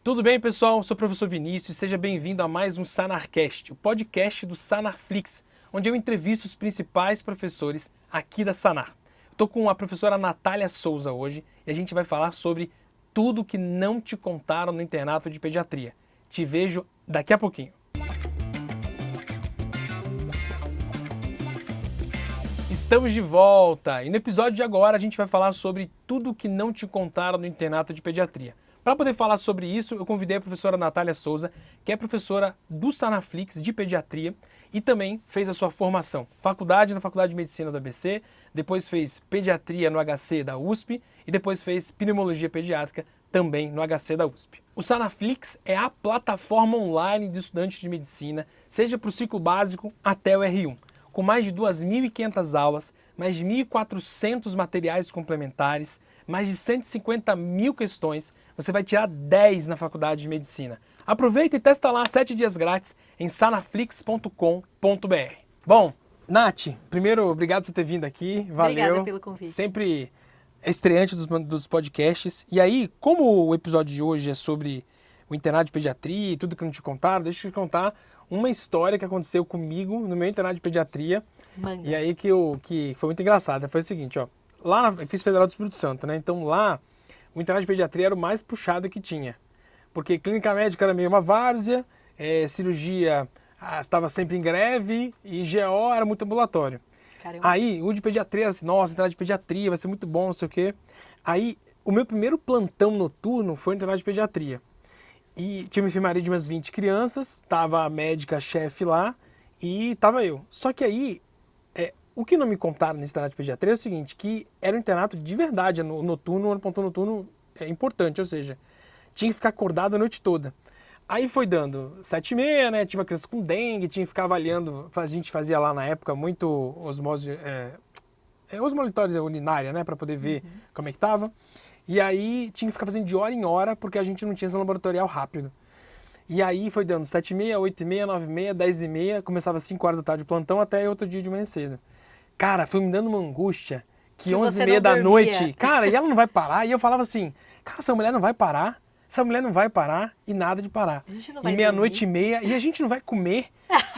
Tudo bem, pessoal? Eu sou o professor Vinícius e seja bem-vindo a mais um Sanarcast, o podcast do Sanarflix, onde eu entrevisto os principais professores aqui da Sanar. Estou com a professora Natália Souza hoje e a gente vai falar sobre tudo que não te contaram no internato de pediatria. Te vejo daqui a pouquinho. Estamos de volta e no episódio de agora a gente vai falar sobre tudo que não te contaram no internato de pediatria. Para poder falar sobre isso, eu convidei a professora Natália Souza, que é professora do Sanarflix de pediatria e também fez a sua formação. Faculdade na Faculdade de Medicina da ABC, depois fez pediatria no HC da USP e depois fez pneumologia pediátrica também no HC da USP. O Sanarflix é a plataforma online de estudantes de medicina, seja para o ciclo básico até o R1. Com mais de 2.500 aulas, mais de 1.400 materiais complementares, mais de 150 mil questões, você vai tirar 10 na faculdade de medicina. Aproveita e testa lá 7 dias grátis em sanarflix.com.br. Bom, Nath, primeiro, obrigado por ter vindo aqui, valeu. Obrigada pelo convite. Sempre estreante dos podcasts. E aí, como o episódio de hoje é sobre o internato de pediatria e tudo que não te contaram, deixa eu te contar uma história que aconteceu comigo no meu internato de pediatria. Manga. E aí que foi muito engraçada. Foi o seguinte, ó. Eu fiz Federal do Espírito Santo, né? Então lá, o internato de pediatria era o mais puxado que tinha. Porque clínica médica era meio uma várzea, cirurgia estava sempre em greve e GO era muito ambulatório. Caramba. Aí, o de pediatria era assim, nossa, internato de pediatria vai ser muito bom, não sei o quê. Aí, o meu primeiro plantão noturno foi no internato de pediatria. E tinha uma enfermaria de umas 20 crianças, tava a médica-chefe lá e tava eu. Só que aí, o que não me contaram nesse internato de pediatria é o seguinte, que era um internato de verdade, noturno, um plantão noturno é importante, ou seja, tinha que ficar acordado a noite toda. Aí foi dando 7h30, né, tinha uma criança com dengue, tinha que ficar avaliando, a gente fazia lá na época muito osmose, osmolitória urinária, né, para poder ver como é que tava. E aí tinha que ficar fazendo de hora em hora, porque a gente não tinha esse laboratorial rápido. E aí foi dando 7h30, 8h30, 9h30, 10h30, começava às 5 horas da tarde o plantão até outro dia de manhã cedo. Cara, foi me dando uma angústia que 11h30 da noite, cara, e ela não vai parar. E eu falava assim, cara, essa mulher não vai parar e nada de parar. A gente não vai e meia-noite e meia, e a gente não vai comer.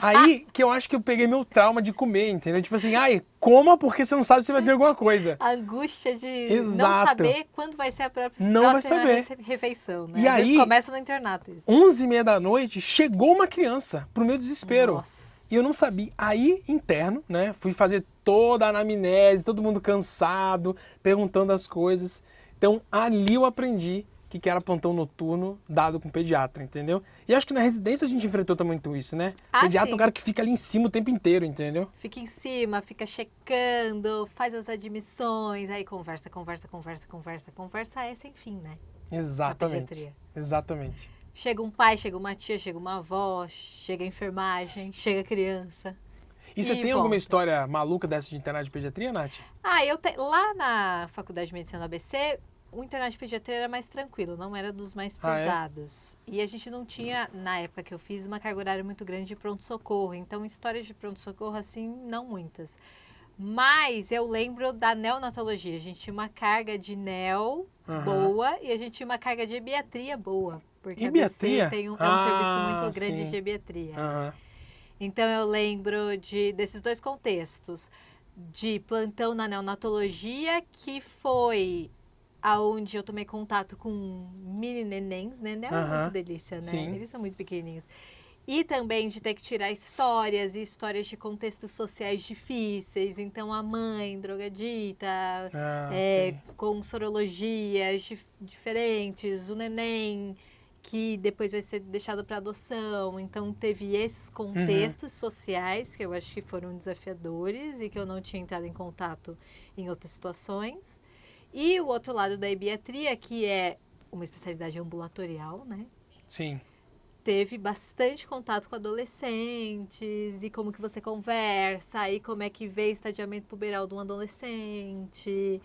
Aí que eu acho que eu peguei meu trauma de comer, entendeu? Tipo assim, coma porque você não sabe se vai ter alguma coisa. A angústia de Exato. não saber quando vai ser a próxima Não vai saber. refeição, né? E Às aí, vezes começa no internato isso. 11h30 da noite, chegou uma criança, pro meu desespero. Nossa. E eu não sabia. Aí, interno, né, fui fazer toda a anamnese, todo mundo cansado, perguntando as coisas. Então, ali eu aprendi que era plantão noturno dado com pediatra, entendeu? E acho que na residência a gente enfrentou também muito isso, né? Pediatra é um cara que fica ali em cima o tempo inteiro, entendeu? Fica em cima, fica checando, faz as admissões, aí conversa é sem fim, né? Exatamente. Exatamente. Chega um pai, chega uma tia, chega uma avó, chega a enfermagem, chega a criança. E você tem alguma história maluca dessa de internato de pediatria, Nath? Lá na Faculdade de Medicina da ABC, o internato de pediatria era mais tranquilo, não era dos mais pesados. E a gente não tinha, na época que eu fiz, uma carga horária muito grande de pronto-socorro. Então, histórias de pronto-socorro, assim, não muitas. Mas eu lembro da neonatologia. A gente tinha uma carga de neo boa e a gente tinha uma carga de ebiatria boa. Porque a ABC tem um serviço muito grande de ebiatria. Então, eu lembro desses dois contextos. De plantão na neonatologia, que foi aonde eu tomei contato com mini nenéns, né? Não é muito delícia, né? Sim. Eles são muito pequenininhos. E também de ter que tirar histórias de contextos sociais difíceis. Então, a mãe drogadita, com sorologias diferentes, o neném que depois vai ser deixado para adoção. Então, teve esses contextos sociais que eu acho que foram desafiadores e que eu não tinha entrado em contato em outras situações. E o outro lado da ebiatria, que é uma especialidade ambulatorial, né? Sim. Teve bastante contato com adolescentes e como que você conversa, e como é que vê estadiamento puberal de um adolescente,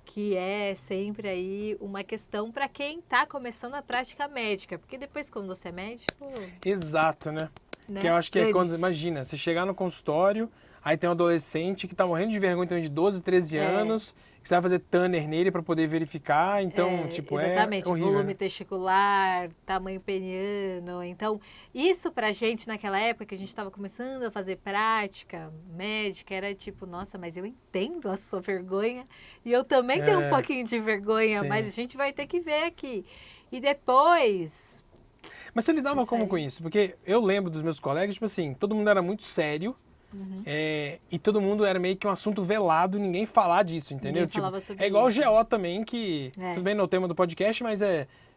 que é sempre aí uma questão para quem está começando a prática médica. Porque depois, quando você é médico... Exato, né? Que eu acho que é quando, imagina, você chegar no consultório, Aí tem um adolescente que tá morrendo de vergonha, então de 12, 13 anos, que você vai fazer tanner nele para poder verificar, então, exatamente, é horrível, volume né? testicular, tamanho peniano. Então, isso pra gente naquela época que a gente estava começando a fazer prática médica, era tipo, nossa, mas eu entendo a sua vergonha e eu também tenho um pouquinho de vergonha, sim. mas a gente vai ter que ver aqui. E depois... Mas você lidava Isso como aí. com isso? Porque eu lembro dos meus colegas, tipo assim, todo mundo era muito sério, e todo mundo era meio que um assunto velado, ninguém falar disso, entendeu? Ninguém Tipo, falava sobre é igual o isso. GO também, que É. tudo bem no tema do podcast, mas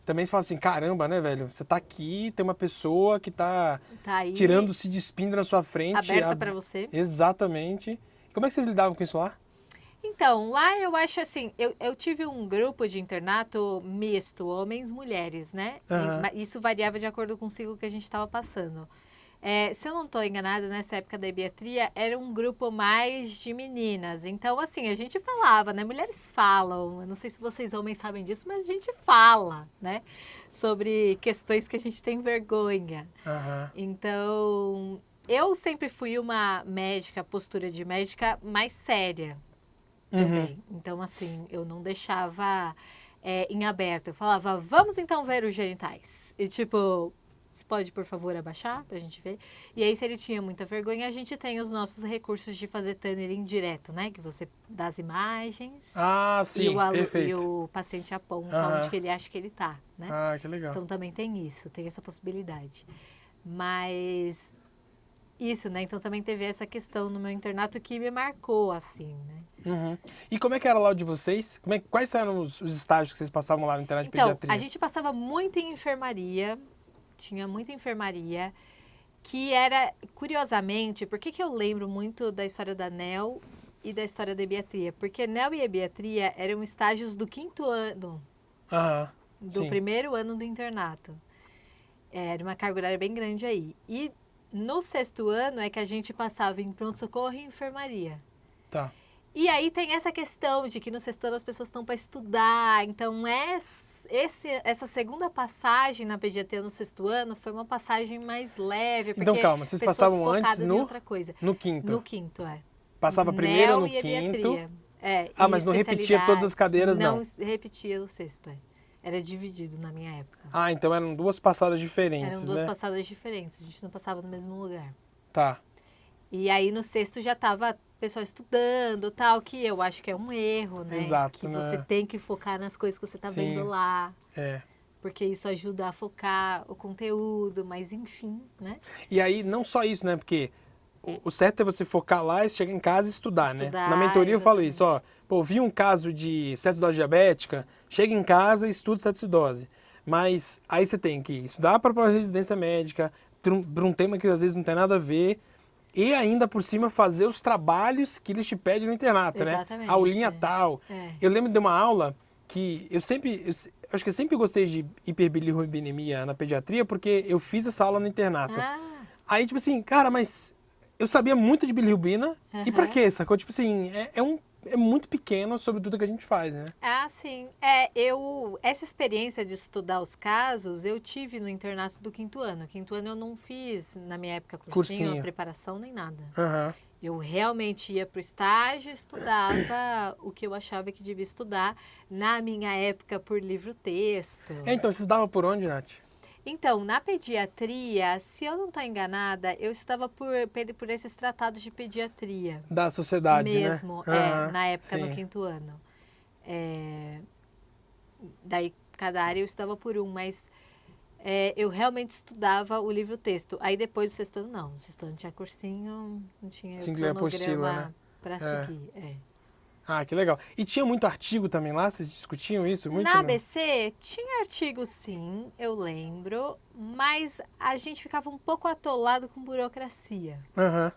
também se fala assim, caramba, né, velho? Você tá aqui, tem uma pessoa que tá Tá aí, tirando, se despindo na sua frente. aberta pra você. Exatamente. Como é que vocês lidavam com isso lá? Então, lá eu acho assim, eu tive um grupo de internato misto, homens e mulheres, né? Aham. Isso variava de acordo com o ciclo que a gente estava passando. Se eu não estou enganada, nessa época da ebiatria, era um grupo mais de meninas. Então, assim, a gente falava, né? Mulheres falam, eu não sei se vocês homens sabem disso, mas a gente fala, né? Sobre questões que a gente tem vergonha. Aham. Então, eu sempre fui uma médica, postura de médica mais séria também. Então, assim, eu não deixava em aberto. Eu falava, vamos então ver os genitais. E tipo, você pode, por favor, abaixar pra gente ver? E aí, se ele tinha muita vergonha, a gente tem os nossos recursos de fazer tanner indireto, né? Que você dá as imagens Ah, sim, e perfeito. o paciente aponta Aham. onde que ele acha que ele tá, né? Ah, que legal. Então, também tem isso, tem essa possibilidade. Mas... Isso, né? Então também teve essa questão no meu internato que me marcou, assim, né? E como é que era lá o de vocês? Quais eram os estágios que vocês passavam lá no internato de Então, pediatria? a gente passava muito em enfermaria, tinha muita enfermaria, que era, curiosamente, por que eu lembro muito da história da NEL e da história da ebiatria? Porque NEL e ebiatria eram estágios do 5º ano, Aham, do sim. 1º ano do internato. Era uma carga horária bem grande aí. E no 6º ano é que a gente passava em pronto-socorro e enfermaria. Tá. E aí tem essa questão de que no 6º ano as pessoas estão para estudar. Então, essa segunda passagem na pediatria no 6º ano foi uma passagem mais leve. Porque Então, calma, vocês pessoas passavam focadas antes em outra coisa. no 5º? No 5º, é. Passava primeiro no NEL e 5º. ebiatria. Ah, mas não repetia todas as cadeiras, não? Não repetia no 6º, é. Era dividido na minha época. Ah, então eram duas passadas diferentes, Eram duas né? passadas diferentes, a gente não passava no mesmo lugar. Tá. E aí no 6º já estava pessoal estudando, tal, que eu acho que é um erro, né? Exato, que né? você tem que focar nas coisas que você está vendo lá. É. Porque isso ajuda a focar o conteúdo, mas enfim, né? E aí, não só isso, né? Porque o certo é você focar lá e chegar em casa e estudar, né? Estudar, Na mentoria eu falo exatamente. isso, ó. Pô, vi um caso de cetoacidose diabética, chega em casa e estuda cetoacidose. Mas aí você tem que estudar para residência médica, para um tema que às vezes não tem nada a ver, e ainda por cima fazer os trabalhos que eles te pedem no internato, Exatamente, né? Aulinha é. tal. É. Eu lembro de uma aula que acho que eu sempre gostei de hiperbilirrubinemia na pediatria, porque eu fiz essa aula no internato. Ah, Aí, tipo assim, cara, mas eu sabia muito de bilirrubina, e pra quê, sacou? Tipo assim, é muito pequeno sobre tudo que a gente faz, né? sim. Essa experiência de estudar os casos, eu tive no internato do 5º ano. 5º ano eu não fiz, na minha época, cursinho. Preparação, nem nada. Aham. Eu realmente ia para o estágio, estudava o que eu achava que devia estudar, na minha época, por livro-texto. Então, vocês davam por onde, Nath? Então, na pediatria, se eu não estou enganada, eu estudava por esses tratados de pediatria. Da sociedade, Mesmo, né? Aham, na época, sim. no 5º ano. Daí, cada área eu estudava por um, mas eu realmente estudava o livro-texto. Aí, depois do 6º ano, não. No 6º ano tinha cursinho, não tinha Tinha que ler a apostila, né? para seguir. Ah, que legal. E tinha muito artigo também lá? Vocês discutiam isso? Muito, Na não? ABC, tinha artigo sim, eu lembro, mas a gente ficava um pouco atolado com burocracia. Aham.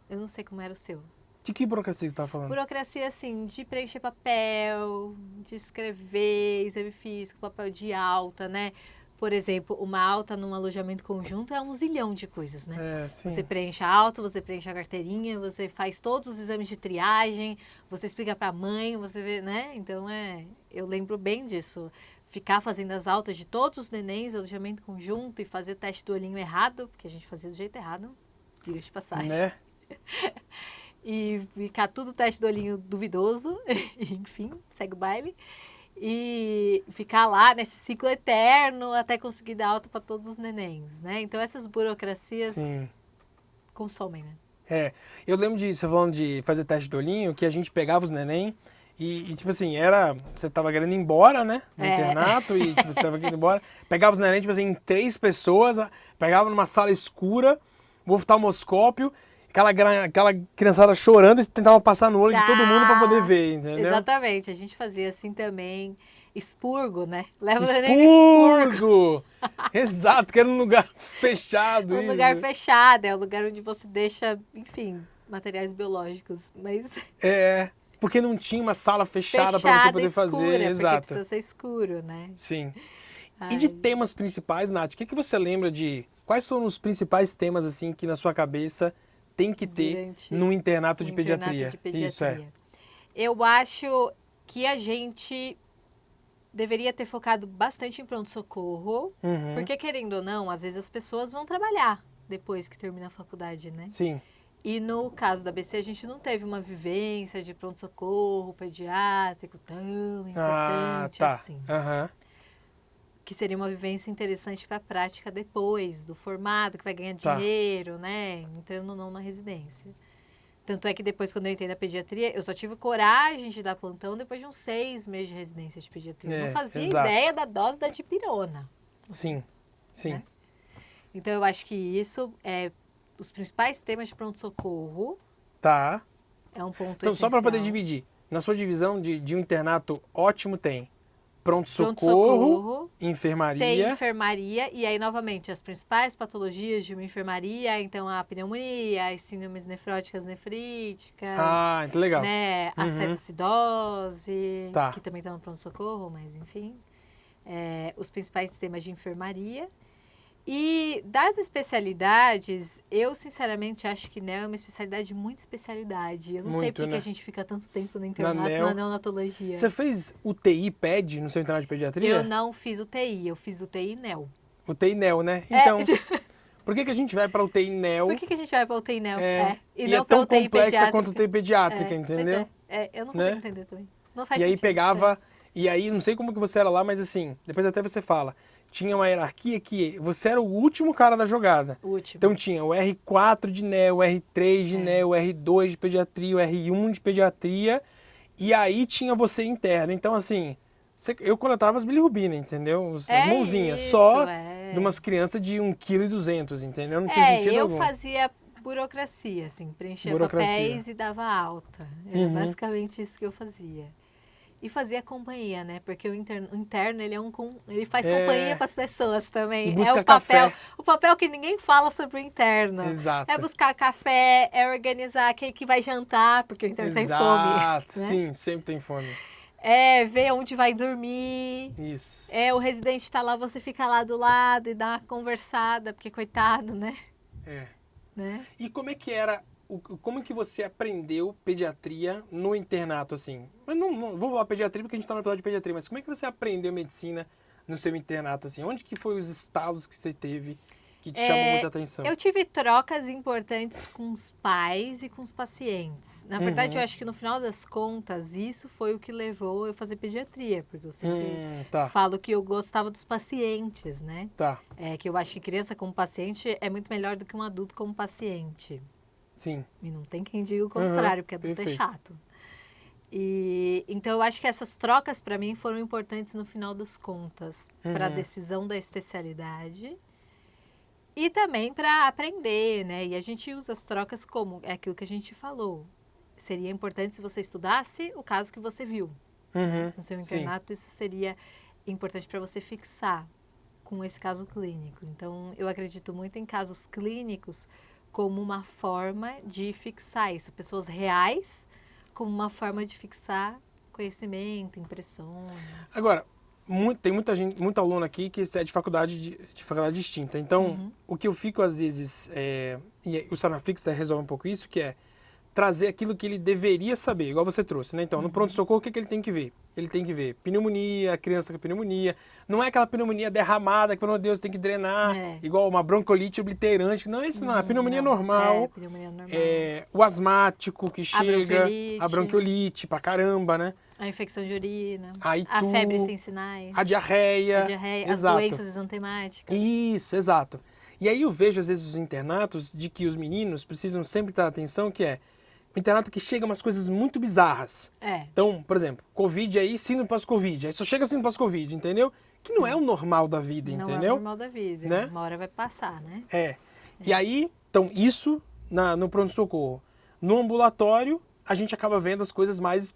Eu não sei como era o seu. De que burocracia você estava falando? Burocracia, assim, de preencher papel, de escrever, exame físico, papel de alta, né? Por exemplo, uma alta num alojamento conjunto é 1 zilhão de coisas, né? Sim. Você preenche a alta, você preenche a carteirinha, você faz todos os exames de triagem, você explica para a mãe, você vê, né? Então, eu lembro bem disso. Ficar fazendo as altas de todos os nenéns, alojamento conjunto, e fazer o teste do olhinho errado, porque a gente fazia do jeito errado, diga de passagem. Né? E ficar tudo teste do olhinho duvidoso, enfim, segue o baile. E ficar lá nesse ciclo eterno até conseguir dar alta para todos os nenéns, né? Então essas burocracias consomem, né? Eu lembro de você falando de fazer teste do olhinho, que a gente pegava os neném e tipo assim, você tava querendo ir embora, né? No internato, e tipo, você tava querendo ir embora. Pegava os neném, tipo assim, em 3 pessoas, pegava numa sala escura, o oftalmoscópio, aquela criançada chorando e tentava passar no olho de todo mundo para poder ver, entendeu? Exatamente, a gente fazia assim também. Expurgo, né? Leva o neném no expurgo! Exato, que era um lugar fechado. Um lugar fechado, é o lugar onde você deixa, enfim, materiais biológicos, mas... Porque não tinha uma sala fechada para você poder escura, fazer. Exato. Porque precisa ser escuro, né? Sim. E de temas principais, Nath, o que você lembra de... Quais foram os principais temas, assim, que na sua cabeça tem que ter no internato de pediatria? Isso Eu acho que a gente deveria ter focado bastante em pronto-socorro, porque, querendo ou não, às vezes as pessoas vão trabalhar depois que termina a faculdade, né? Sim. E no caso da ABC, a gente não teve uma vivência de pronto-socorro pediátrico tão importante assim. Que seria uma vivência interessante para a prática depois do formado, que vai ganhar dinheiro, né? Entrando ou não na residência. Tanto é que depois, quando eu entrei na pediatria, eu só tive coragem de dar plantão depois de uns 6 meses de residência de pediatria. Eu não fazia ideia da dose da dipirona. Sim, sim. Né? Então, eu acho que isso é os principais temas de pronto-socorro. Tá. É um ponto então, essencial. só para poder dividir. Na sua divisão de um internato ótimo tem pronto-socorro, enfermaria. Tem enfermaria, e aí, novamente, as principais patologias de uma enfermaria, então a pneumonia, as síndromes nefróticas nefríticas. Muito legal. Né, a cetoacidose, que também está no pronto-socorro, mas enfim. Os principais temas de enfermaria. E das especialidades, eu sinceramente acho que NEO é uma especialidade muito especialidade. Eu não sei por que a gente fica tanto tempo no internato, na neonatologia. Você fez UTI PED no seu internato de pediatria? Eu não fiz UTI, eu fiz UTI NEO. UTI NEO, né? Então, por que a gente vai para UTI NEO? Por que a gente vai para UTI NEO? E não é tão UTI complexa pediátrica. Quanto UTI pediátrica, entendeu? Eu não consigo entender também. Não faz sentido. E aí pegava... E aí, não sei como que você era lá, mas assim, depois até você fala... Tinha uma hierarquia que você era o último cara da jogada. O último. Então tinha o R4 de NEO, o R3 de NEO, o R2 de pediatria, o R1 de pediatria. E aí tinha você interno. Então, assim, eu coletava as bilirrubina, entendeu? As mãozinhas. Só de umas crianças de 1,2 kg, entendeu? Não tinha sentido algum. Eu fazia burocracia, assim, preenchia papéis e dava alta. Era basicamente isso que eu fazia. E fazia companhia, né? Porque o interno, ele faz companhia para as pessoas também. E busca café. O papel que ninguém fala sobre o interno. Exato. É buscar café, é organizar quem que vai jantar, porque o interno tem fome. Exato, né? Sim, sempre tem fome. É ver onde vai dormir. Isso. O residente está lá, você fica lá do lado e dá uma conversada, porque coitado, né? Né? E como é que era... Como que você aprendeu pediatria no internato, assim? Eu não vou falar pediatria porque a gente está no episódio de pediatria, mas como é que você aprendeu medicina no seu internato, assim? Onde que foi os estados que você teve que te chamou muita atenção? Eu tive trocas importantes com os pais e com os pacientes. Na verdade, eu acho que no final das contas, isso foi o que levou eu a fazer pediatria, porque eu sempre falo que eu gostava dos pacientes, né? Que eu acho que criança como paciente é muito melhor do que um adulto como paciente. Sim. E não tem quem diga o contrário, porque adulto é chato. Então, eu acho que essas trocas, para mim, foram importantes no final das contas, para a decisão da especialidade e também para aprender, né? E a gente usa as trocas como aquilo que a gente falou. Seria importante se você estudasse o caso que você viu. No seu internato, isso seria importante para você fixar com esse caso clínico. Então, eu acredito muito em casos clínicos como uma forma de fixar isso. Pessoas reais como uma forma de fixar conhecimento, impressões. Agora, tem muito aluno aqui que é de faculdade distinta. Então, o que eu fico às vezes... e o Sanafix resolve um pouco isso, que é... trazer aquilo que ele deveria saber, igual você trouxe, né? Então, no pronto-socorro, o que ele tem que ver? Ele tem que ver pneumonia, criança com pneumonia. Não é aquela pneumonia derramada que, pelo amor de Deus, tem que drenar, igual uma bronquiolite obliterante. Não é isso, não. É pneumonia normal. Pneumonia normal. O asmático que chega, a bronquiolite pra caramba, né? A infecção de urina, a febre sem sinais, a diarreia, as doenças exantemáticas. Isso, exato. E aí eu vejo, às vezes, os internatos de que os meninos precisam sempre dar atenção, que é um internato que chega umas coisas muito bizarras. Então, por exemplo, Covid aí, síndrome pós-Covid. Aí só chega síndrome pós-Covid, entendeu? Que não é o normal da vida, entendeu? Não é o normal da vida, né? Uma hora vai passar, né? E aí, então, isso no pronto-socorro. No ambulatório, a gente acaba vendo as coisas mais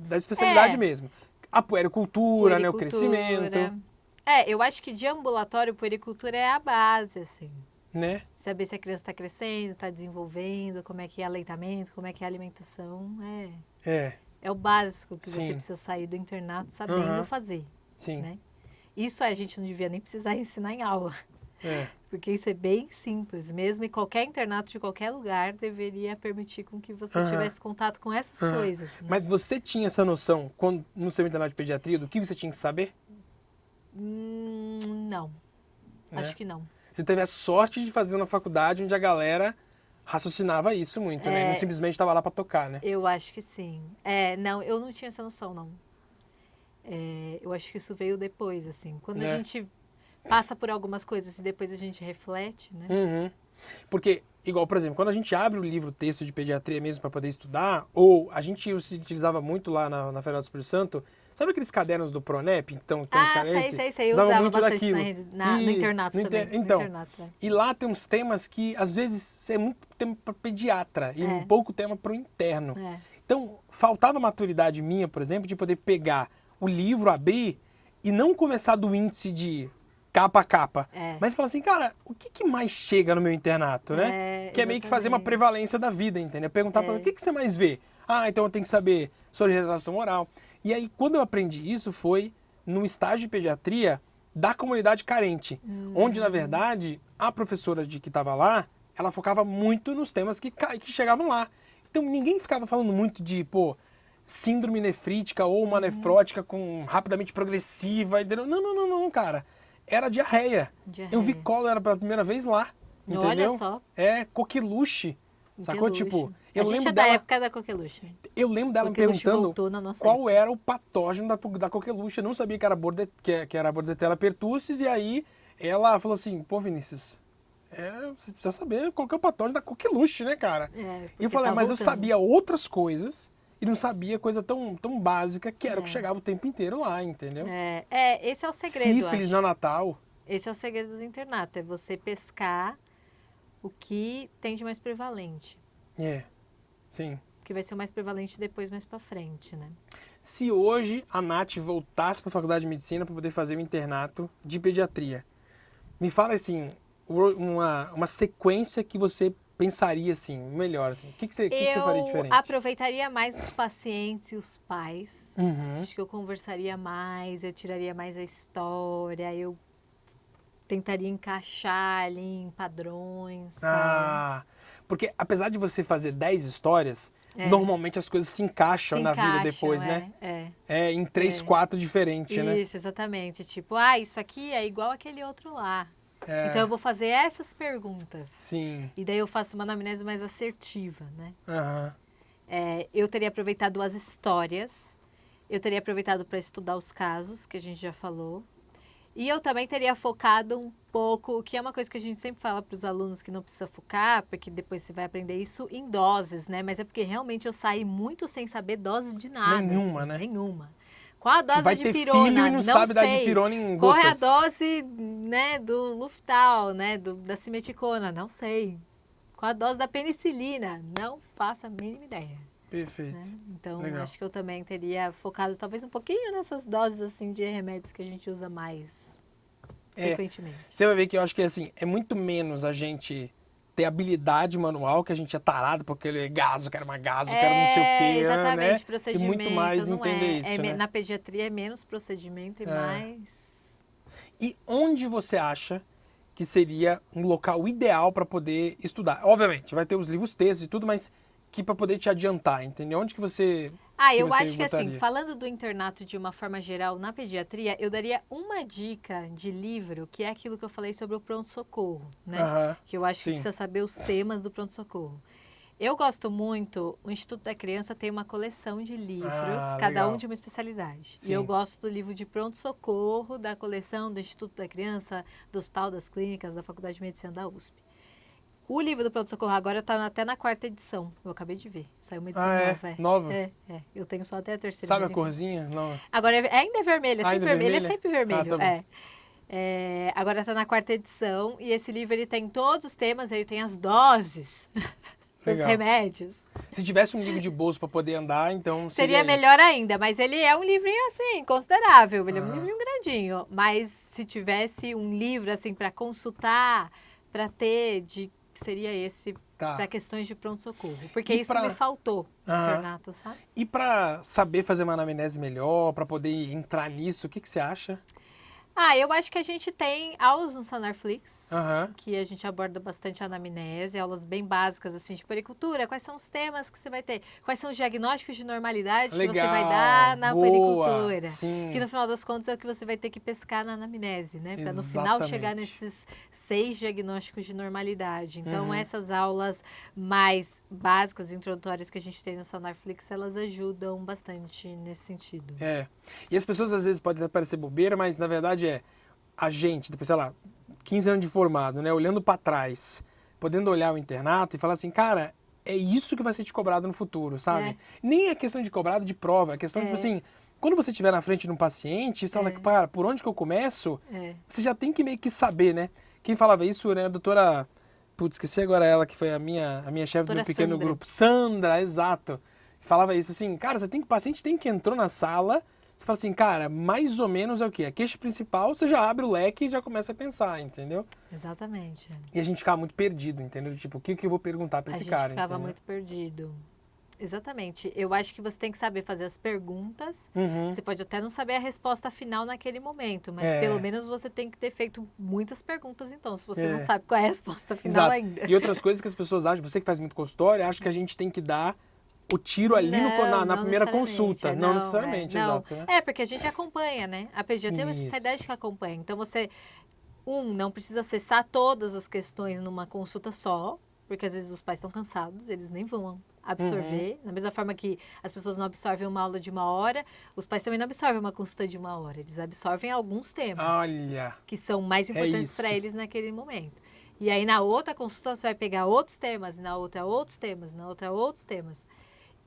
da especialidade mesmo. A puericultura, né? O crescimento. Eu acho que de ambulatório, puericultura é a base, assim. Né? Saber se a criança está crescendo, está desenvolvendo, como é que é aleitamento, como é que é a alimentação. É o básico que você precisa sair do internato sabendo fazer. Sim. Né? Isso a gente não devia nem precisar ensinar em aula. Porque isso é bem simples. Mesmo em qualquer internato de qualquer lugar, deveria permitir com que você tivesse contato com essas coisas. Né? Mas você tinha essa noção, no seu internato de pediatria, do que você tinha que saber? Não. Acho que não. Você teve a sorte de fazer uma faculdade onde a galera raciocinava isso muito, né? Não simplesmente estava lá para tocar, né? Eu acho que sim. Não, eu não tinha essa noção, não. Eu acho que isso veio depois, assim. Quando a gente passa por algumas coisas e depois a gente reflete, né? Porque, igual, por exemplo, quando a gente abre o livro texto de pediatria mesmo para poder estudar, ou a gente utilizava muito lá na Federal do Espírito Santo, sabe aqueles cadernos do Pronep? Então, tem uns cadernos, sei. Eu usava muito bastante daquilo. No internato também. Então, no internato, e lá tem uns temas que, às vezes, é muito tema para pediatra e um pouco tema para o interno. Então, faltava maturidade minha, por exemplo, de poder pegar o livro, abrir e não começar do índice de capa a capa. Mas falar assim, cara, o que mais chega no meu internato, né? Que é meio que fazer uma prevalência da vida, entendeu? Perguntar para o que você mais vê? Então eu tenho que saber sobre redação oral. E aí, quando eu aprendi isso, foi no estágio de pediatria da comunidade carente, onde, na verdade, a professora que estava lá, ela focava muito nos temas que chegavam lá. Então, ninguém ficava falando muito de, síndrome nefrítica ou uma nefrótica rapidamente progressiva, entendeu? Não, cara. Era diarreia. Eu vi cólera pela primeira vez lá, entendeu? Olha só. Coqueluche. Sacou? Tipo, eu lembro dela. Da época da coqueluche. Eu lembro dela me perguntando qual era o patógeno da coqueluche. Eu não sabia que era Bordetella pertussis. E aí ela falou assim: pô, Vinícius, você precisa saber qual que é o patógeno da coqueluche, né, cara? E eu falei, mas eu sabia outras coisas e não sabia coisa tão básica que era o que chegava o tempo inteiro lá, entendeu? Esse é o segredo. Sífilis neonatal. Esse é o segredo do internato, é você pescar o que tem de mais prevalente. Sim. Que vai ser o mais prevalente depois, mais pra frente, né? Se hoje a Nath voltasse para a faculdade de medicina para poder fazer o internato de pediatria, me fala assim, uma sequência que você pensaria assim, melhor assim. O que você faria diferente? Eu aproveitaria mais os pacientes e os pais. Acho que eu conversaria mais, eu tiraria mais a história, eu tentaria encaixar ali em padrões. Porque apesar de você fazer 10 histórias, normalmente as coisas se encaixam na vida depois, né? Em 3, 4 diferentes, né? Isso, exatamente. Tipo, isso aqui é igual aquele outro lá. Então eu vou fazer essas perguntas. Sim. E daí eu faço uma anamnese mais assertiva, né? Eu teria aproveitado as histórias, eu teria aproveitado para estudar os casos, que a gente já falou. E eu também teria focado um pouco, que é uma coisa que a gente sempre fala para os alunos que não precisa focar, porque depois você vai aprender isso em doses, né? Mas é porque realmente eu saí muito sem saber doses de nada. Nenhuma, assim, né? Nenhuma. Qual a dose da dipirona? Filho e não sabe dar dipirona em gotas. Qual é a dose, né, do Luftal, né, da simeticona? Não sei. Qual a dose da penicilina? Não faço a mínima ideia. Perfeito. Né? Então, acho que eu também teria focado talvez um pouquinho nessas doses assim de remédios que a gente usa mais frequentemente. Você vai ver que eu acho que assim, é muito menos a gente ter habilidade manual, que a gente é tarado porque ele é gaso, quero uma gaso, quero não sei o quê, exatamente, né? procedimento. E muito mais entender isso, né? Na pediatria é menos procedimento e mais... E onde você acha que seria um local ideal para poder estudar? Obviamente, vai ter os livros textos e tudo, mas aqui para poder te adiantar, entendeu? Onde que você Eu você acho que assim, botaria? falando do internato de uma forma geral na pediatria, eu daria uma dica de livro, que é aquilo que eu falei sobre o pronto-socorro, né? Aham, Que eu acho que sim. precisa saber os temas do pronto-socorro. Eu gosto muito, o Instituto da Criança tem uma coleção de livros, cada legal. um de uma especialidade. Sim. E eu gosto do livro de pronto-socorro da coleção do Instituto da Criança, do Hospital das Clínicas, da Faculdade de Medicina da USP. O livro do pronto-socorro agora está até na 4ª edição. Eu acabei de ver. Saiu uma edição nova. Nova? É. Eu tenho só até a 3ª. Sabe a corzinha? Não. Agora ainda é vermelho, é sempre Ainda é vermelho, vermelha? é sempre vermelho. Tá bom. Agora está na 4ª edição e esse livro ele tem todos os temas, ele tem as doses, os Legal. remédios. Se tivesse um livro de bolso para poder andar, então Seria esse. melhor ainda, mas ele é um livrinho assim, considerável, ele é um livrinho grandinho. Mas se tivesse um livro assim para consultar, para ter, seria esse Tá. para questões de pronto-socorro. Porque E isso pra- me faltou no internato, sabe? E para saber fazer uma anamnese melhor, para poder entrar nisso, o que você acha? Eu acho que a gente tem aulas no Sanarflix, Aham. que a gente aborda bastante anamnese, aulas bem básicas assim de puericultura, quais são os temas que você vai ter, quais são os diagnósticos de normalidade que você vai dar na puericultura. Sim. Que no final das contas é o que você vai ter que pescar na anamnese, né? Para no final Exatamente. chegar nesses 6 diagnósticos de normalidade. Então essas aulas mais básicas, introdutórias que a gente tem no Sanarflix, elas ajudam bastante nesse sentido. E as pessoas às vezes podem até parecer bobeira, mas na verdade a gente, depois, sei lá, 15 anos de formado, né, olhando para trás, podendo olhar o internato e falar assim, cara, é isso que vai ser te cobrado no futuro, sabe? Nem é questão de cobrado de prova, é questão, tipo assim, quando você estiver na frente de um paciente, você fala, cara, por onde que eu começo? Você já tem que meio que saber, né? Quem falava isso, né, a doutora, esqueci agora ela, que foi a minha chefe do meu pequeno Sandra. grupo, Sandra, exato. Falava isso assim, cara, o paciente tem que entrar na sala, você fala assim, cara, mais ou menos é o quê? A queixa principal, você já abre o leque e já começa a pensar, entendeu? Exatamente. E a gente ficava muito perdido, entendeu? Tipo, o que eu vou perguntar pra esse cara, A gente ficava entendeu? muito perdido. Exatamente. Eu acho que você tem que saber fazer as perguntas. Você pode até não saber a resposta final naquele momento, mas pelo menos você tem que ter feito muitas perguntas, então, se você não sabe qual é a resposta final ainda. E outras coisas que as pessoas acham, você que faz muito consultório, acha que a gente tem que dar o tiro ali na primeira consulta. Não necessariamente, exato. Né? Porque a gente acompanha, né? A pediatria é uma especialidade que acompanha. Então, você, não precisa acessar todas as questões numa consulta só, porque às vezes os pais estão cansados, eles nem vão absorver. Da mesma forma que as pessoas não absorvem uma aula de 1 hora, os pais também não absorvem uma consulta de 1 hora. Eles absorvem alguns temas que são mais importantes para eles naquele momento. E aí, na outra consulta, você vai pegar outros temas, e na outra outros temas, na outra outros temas.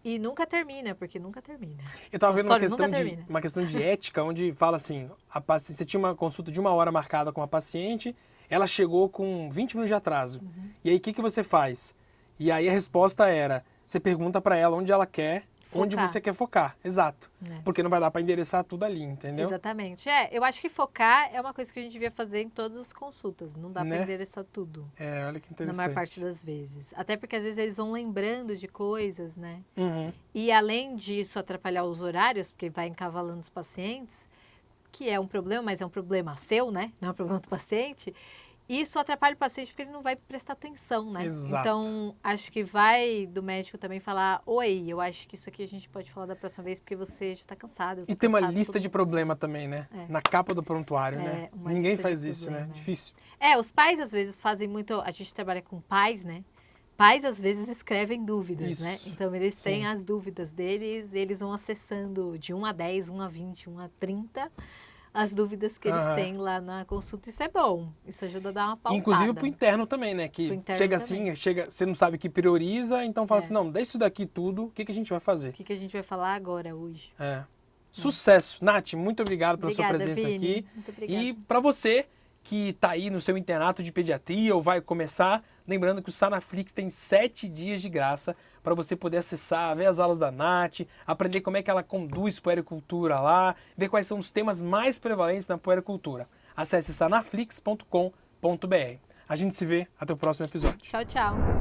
E nunca termina, porque nunca termina. Eu estava vendo História uma questão de ética, onde fala assim, você tinha uma consulta de 1 hora marcada com a paciente, ela chegou com 20 minutos de atraso. E aí, o que você faz? E aí a resposta era, você pergunta para ela onde ela quer, onde você quer focar. Exato. Porque não vai dar para endereçar tudo ali, entendeu? Exatamente. Eu acho que focar é uma coisa que a gente devia fazer em todas as consultas. Não dá para endereçar tudo. Olha que interessante. Na maior parte das vezes. Até porque às vezes eles vão lembrando de coisas, né? E além disso atrapalhar os horários, porque vai encavalando os pacientes, que é um problema, mas é um problema seu, né? Não é um problema do paciente. Isso atrapalha o paciente porque ele não vai prestar atenção, né? Exato. Então, acho que vai do médico também falar, oi, eu acho que isso aqui a gente pode falar da próxima vez porque você já está cansado. E tem uma lista de problema também, né? Na capa do prontuário, né? Ninguém faz isso, né? Difícil. Os pais às vezes fazem muito, a gente trabalha com pais, né? Pais às vezes escrevem dúvidas, né? Então eles têm as dúvidas deles, eles vão acessando de 1 a 10, 1 a 20, 1 a 30... as dúvidas que eles têm lá na consulta. Isso é bom. Isso ajuda a dar uma pautada. Inclusive pro interno também, né? Que chega assim, você não sabe o que prioriza, então fala assim, não, dá isso daqui tudo, o que a gente vai fazer? O que a gente vai falar agora, hoje? Sucesso. Nath, muito obrigado pela sua presença Vini. aqui. Muito obrigada. E para você que está aí no seu internato de pediatria ou vai começar, lembrando que o Sanaflix tem 7 dias de graça para você poder acessar, ver as aulas da Nath, aprender como é que ela conduz puericultura lá, ver quais são os temas mais prevalentes na puericultura. Acesse sanaflix.com.br. A gente se vê até o próximo episódio. Tchau, tchau.